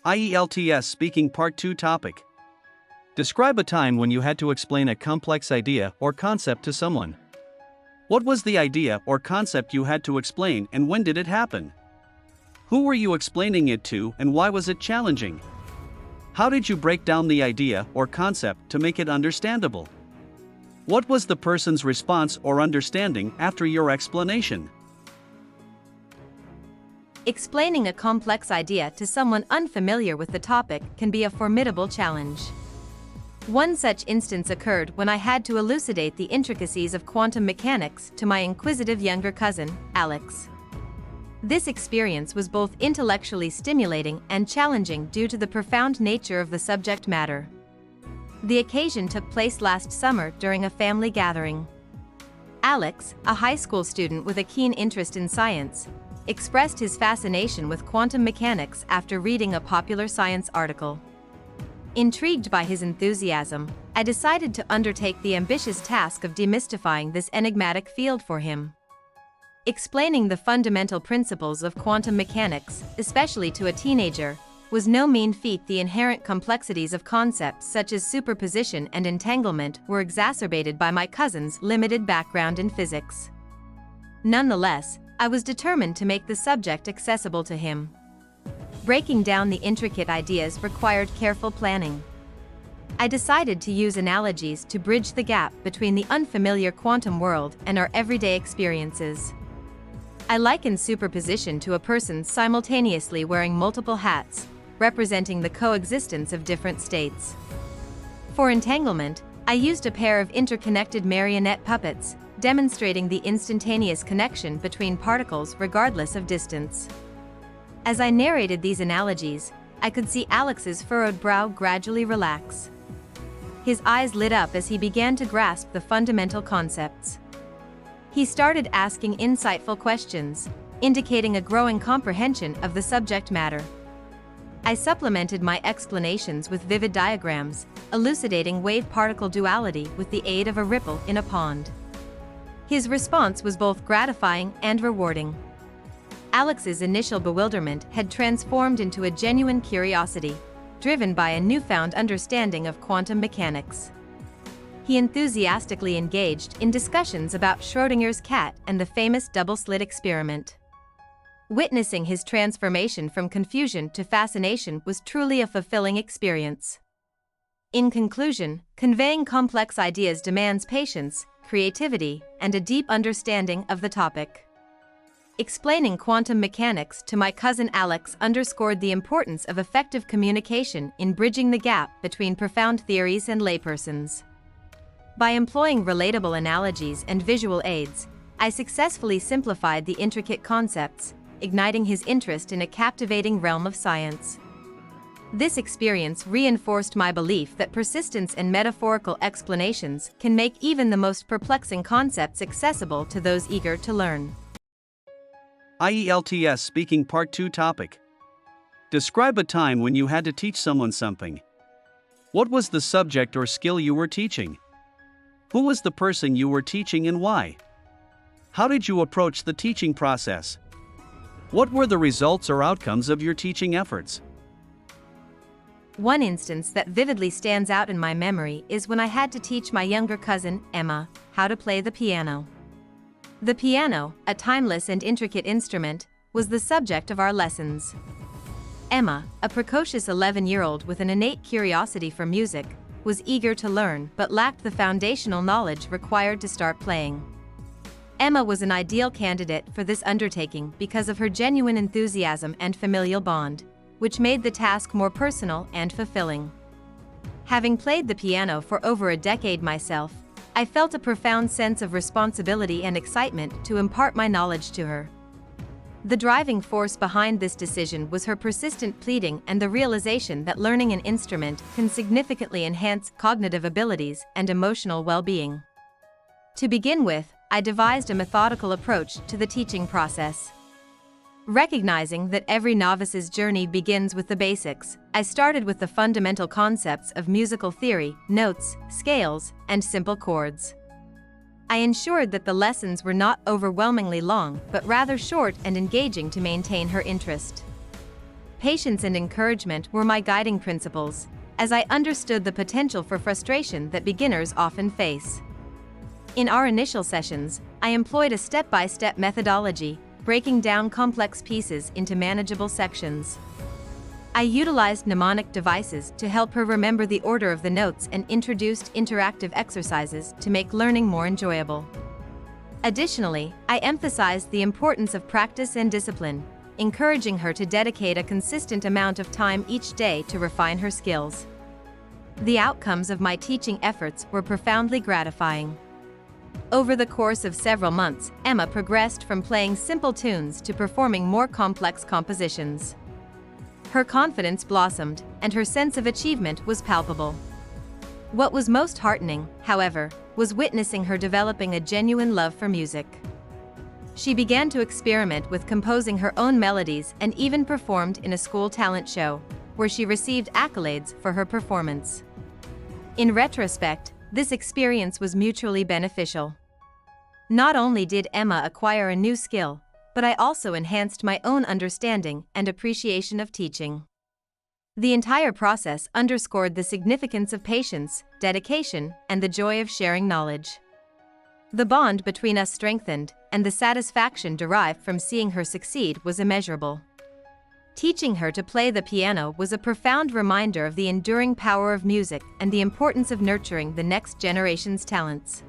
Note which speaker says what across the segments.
Speaker 1: IELTS Speaking Part 2 Topic. Describe a time when you had to explain a complex idea or concept to someone. What was the idea or concept you had to explain and when did it happen? Who were you explaining it to and why was it challenging? How did you break down the idea or concept to make it understandable? What was the person's response or understanding after your explanation?
Speaker 2: Explaining a complex idea to someone unfamiliar with the topic can be a formidable challenge. One such instance occurred when I had to elucidate the intricacies of quantum mechanics to my inquisitive younger cousin, Alex. This experience was both intellectually stimulating and challenging due to the profound nature of the subject matter. The occasion took place last summer during a family gathering. Alex, a high school student with a keen interest in science, expressed his fascination with quantum mechanics after reading a popular science article. Intrigued by his enthusiasm, I decided to undertake the ambitious task of demystifying this enigmatic field for him. Explaining the fundamental principles of quantum mechanics, especially to a teenager, was no mean feat. The inherent complexities of concepts such as superposition and entanglement were exacerbated by my cousin's limited background in physics. Nonetheless, I was determined to make the subject accessible to him. Breaking down the intricate ideas required careful planning. I decided to use analogies to bridge the gap between the unfamiliar quantum world and our everyday experiences. I likened superposition to a person simultaneously wearing multiple hats, representing the coexistence of different states. For entanglement, I used a pair of interconnected marionette puppets, demonstrating the instantaneous connection between particles regardless of distance. As I narrated these analogies, I could see Alex's furrowed brow gradually relax. His eyes lit up as he began to grasp the fundamental concepts. He started asking insightful questions, indicating a growing comprehension of the subject matter. I supplemented my explanations with vivid diagrams, elucidating wave-particle duality with the aid of a ripple in a pond. His response was both gratifying and rewarding. Alex's initial bewilderment had transformed into a genuine curiosity, driven by a newfound understanding of quantum mechanics. He enthusiastically engaged in discussions about Schrödinger's cat and the famous double-slit experiment. Witnessing his transformation from confusion to fascination was truly a fulfilling experience. In conclusion, conveying complex ideas demands patience, creativity, and a deep understanding of the topic. Explaining quantum mechanics to my cousin Alex underscored the importance of effective communication in bridging the gap between profound theories and laypersons. By employing relatable analogies and visual aids, I successfully simplified the intricate concepts, igniting his interest in a captivating realm of science. This experience reinforced my belief that persistence and metaphorical explanations can make even the most perplexing concepts accessible to those eager to learn.
Speaker 1: IELTS Speaking Part 2 Topic. Describe a time when you had to teach someone something. What was the subject or skill you were teaching? Who was the person you were teaching and why? How did you approach the teaching process? What were the results or outcomes of your teaching efforts?
Speaker 2: One instance that vividly stands out in my memory is when I had to teach my younger cousin, Emma, how to play the piano. The piano, a timeless and intricate instrument, was the subject of our lessons. Emma, a precocious 11-year-old with an innate curiosity for music, was eager to learn but lacked the foundational knowledge required to start playing. Emma was an ideal candidate for this undertaking because of her genuine enthusiasm and familial bond, which made the task more personal and fulfilling. Having played the piano for over a decade myself, I felt a profound sense of responsibility and excitement to impart my knowledge to her. The driving force behind this decision was her persistent pleading and the realization that learning an instrument can significantly enhance cognitive abilities and emotional well-being. To begin with, I devised a methodical approach to the teaching process. Recognizing that every novice's journey begins with the basics, I started with the fundamental concepts of musical theory, notes, scales, and simple chords. I ensured that the lessons were not overwhelmingly long but rather short and engaging to maintain her interest. patience and encouragement were my guiding principles, as I understood the potential for frustration that beginners often face. In our initial sessions, I employed a step-by-step methodology, breaking down complex pieces into manageable sections. I utilized mnemonic devices to help her remember the order of the notes and introduced interactive exercises to make learning more enjoyable. Additionally, I emphasized the importance of practice and discipline, encouraging her to dedicate a consistent amount of time each day to refine her skills. The outcomes of my teaching efforts were profoundly gratifying. Over the course of several months, Emma progressed from playing simple tunes to performing more complex compositions. Her confidence blossomed, and her sense of achievement was palpable. What was most heartening, however, was witnessing her developing a genuine love for music. She began to experiment with composing her own melodies and even performed in a school talent show, where she received accolades for her performance. In retrospect, this experience was mutually beneficial. Not only did Emma acquire a new skill, but I also enhanced my own understanding and appreciation of teaching. The entire process underscored the significance of patience, dedication, and the joy of sharing knowledge. The bond between us strengthened, and the satisfaction derived from seeing her succeed was immeasurable. Teaching her to play the piano was a profound reminder of the enduring power of music and the importance of nurturing the next generation's talents.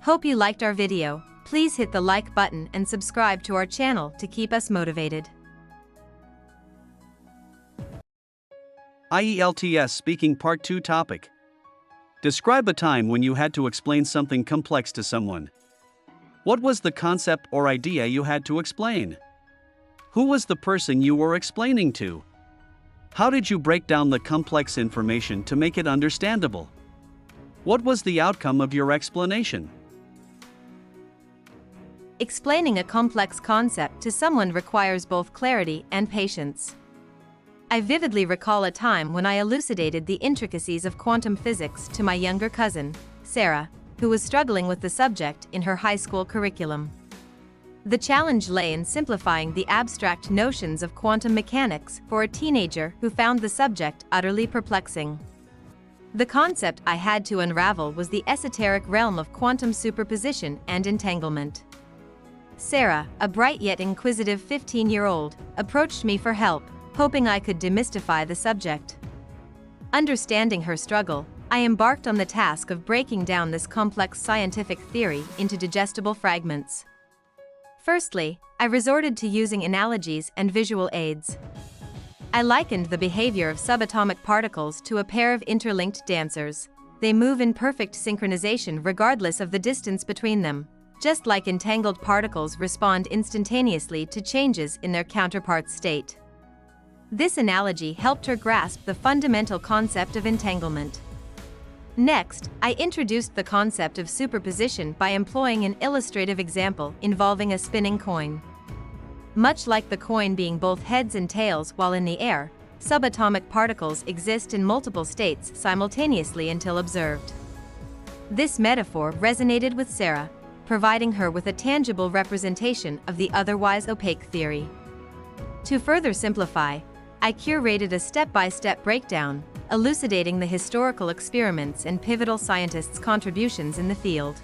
Speaker 2: Hope you liked our video. Please hit the like button and subscribe to our channel to keep us motivated.
Speaker 1: IELTS Speaking Part 2 Topic. Describe a time when you had to explain something complex to someone. What was the concept or idea you had to explain? Who was the person you were explaining to? How did you break down the complex information to make it understandable? What was the outcome of your explanation?
Speaker 2: Explaining a complex concept to someone requires both clarity and patience. I vividly recall a time when I elucidated the intricacies of quantum physics to my younger cousin, Sarah, who was struggling with the subject in her high school curriculum. The challenge lay in simplifying the abstract notions of quantum mechanics for a teenager who found the subject utterly perplexing. The concept I had to unravel was the esoteric realm of quantum superposition and entanglement. Sarah, a bright yet inquisitive 15-year-old, approached me for help, hoping I could demystify the subject. Understanding her struggle, I embarked on the task of breaking down this complex scientific theory into digestible fragments. Firstly, I resorted to using analogies and visual aids. I likened the behavior of subatomic particles to a pair of interlinked dancers. They move in perfect synchronization regardless of the distance between them, just like entangled particles respond instantaneously to changes in their counterpart's state. This analogy helped her grasp the fundamental concept of entanglement. Next, I introduced the concept of superposition by employing an illustrative example involving a spinning coin. Much like the coin being both heads and tails while in the air, subatomic particles exist in multiple states simultaneously until observed. This metaphor resonated with Sarah, providing her with a tangible representation of the otherwise opaque theory. To further simplify, I curated a step-by-step breakdown, elucidating the historical experiments and pivotal scientists' contributions in the field.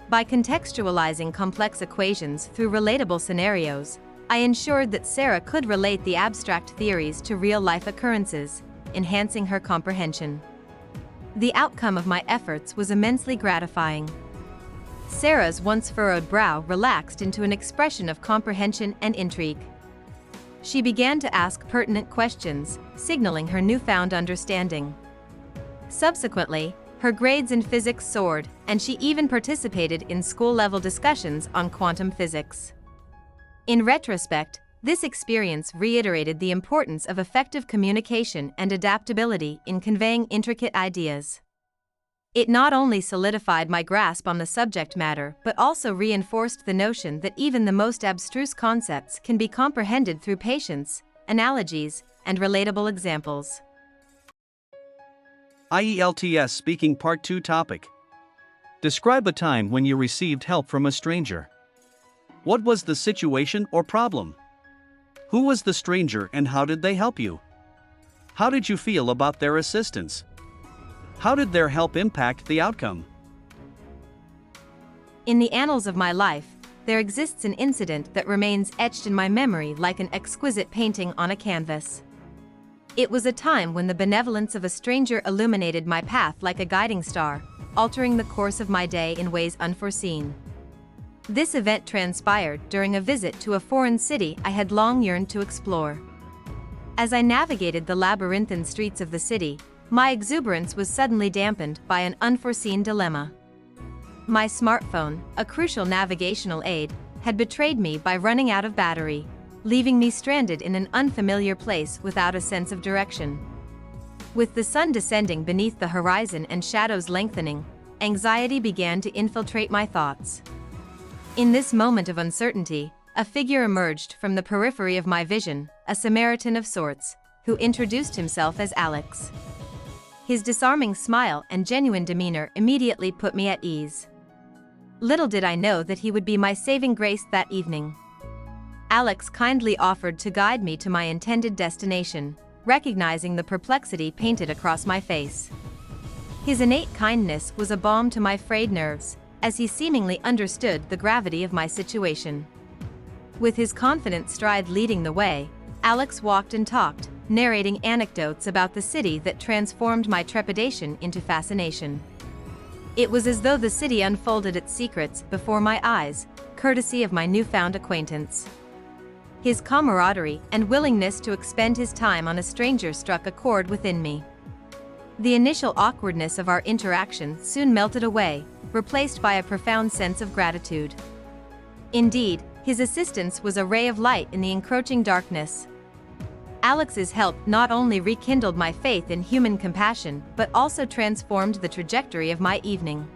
Speaker 2: By contextualizing complex equations through relatable scenarios, I ensured that Sarah could relate the abstract theories to real-life occurrences, enhancing her comprehension. The outcome of my efforts was immensely gratifying. Sarah's once furrowed brow relaxed into an expression of comprehension and intrigue. She began to ask pertinent questions, signaling her newfound understanding. Subsequently, her grades in physics soared, and she even participated in school-level discussions on quantum physics. In retrospect, this experience reiterated the importance of effective communication and adaptability in conveying intricate ideas. It not only solidified my grasp on the subject matter but also reinforced the notion that even the most abstruse concepts can be comprehended through patience, analogies, and relatable examples.
Speaker 1: IELTS Speaking Part 2 Topic. Describe a time when you received help from a stranger. What was the situation or problem? Who was the stranger and how did they help you? How did you feel about their assistance? How did their help impact the outcome?
Speaker 2: In the annals of my life, there exists an incident that remains etched in my memory like an exquisite painting on a canvas. It was a time when the benevolence of a stranger illuminated my path like a guiding star, altering the course of my day in ways unforeseen. This event transpired during a visit to a foreign city I had long yearned to explore. As I navigated the labyrinthine streets of the city, my exuberance was suddenly dampened by an unforeseen dilemma. My smartphone, a crucial navigational aid, had betrayed me by running out of battery, leaving me stranded in an unfamiliar place without a sense of direction. With the sun descending beneath the horizon and shadows lengthening, anxiety began to infiltrate my thoughts. In this moment of uncertainty, a figure emerged from the periphery of my vision, a Samaritan of sorts, who introduced himself as Alex. His disarming smile and genuine demeanor immediately put me at ease. Little did I know that he would be my saving grace that evening. Alex kindly offered to guide me to my intended destination, recognizing the perplexity painted across my face. His innate kindness was a balm to my frayed nerves, as he seemingly understood the gravity of my situation. With his confident stride leading the way, Alex walked and talked, narrating anecdotes about the city that transformed my trepidation into fascination. It was as though the city unfolded its secrets before my eyes, courtesy of my newfound acquaintance. His camaraderie and willingness to expend his time on a stranger struck a chord within me. The initial awkwardness of our interaction soon melted away, replaced by a profound sense of gratitude. Indeed, his assistance was a ray of light in the encroaching darkness. Alex's help not only rekindled my faith in human compassion but also transformed the trajectory of my evening.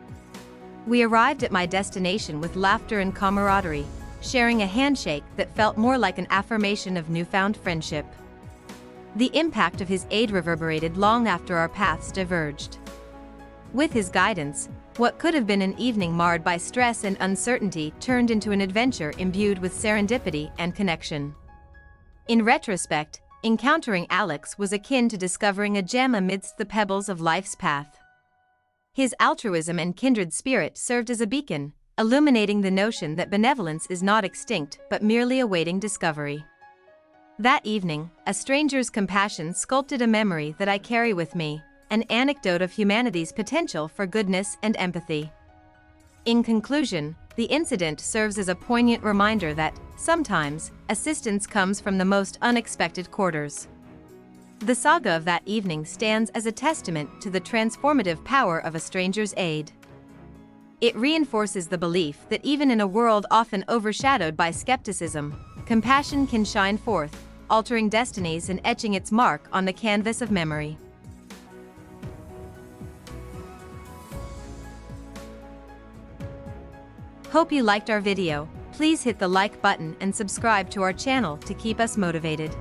Speaker 2: We arrived at my destination with laughter and camaraderie, sharing a handshake that felt more like an affirmation of newfound friendship. The impact of his aid reverberated long after our paths diverged. With his guidance, what could have been an evening marred by stress and uncertainty turned into an adventure imbued with serendipity and connection. In retrospect, encountering Alex was akin to discovering a gem amidst the pebbles of life's path. His altruism and kindred spirit served as a beacon, illuminating the notion that benevolence is not extinct but merely awaiting discovery. That evening, a stranger's compassion sculpted a memory that I carry with me, an anecdote of humanity's potential for goodness and empathy. In conclusion, the incident serves as a poignant reminder that, sometimes, assistance comes from the most unexpected quarters. The saga of that evening stands as a testament to the transformative power of a stranger's aid. It reinforces the belief that even in a world often overshadowed by skepticism, compassion can shine forth, altering destinies and etching its mark on the canvas of memory. Hope you liked our video. Please hit the like button and subscribe to our channel to keep us motivated.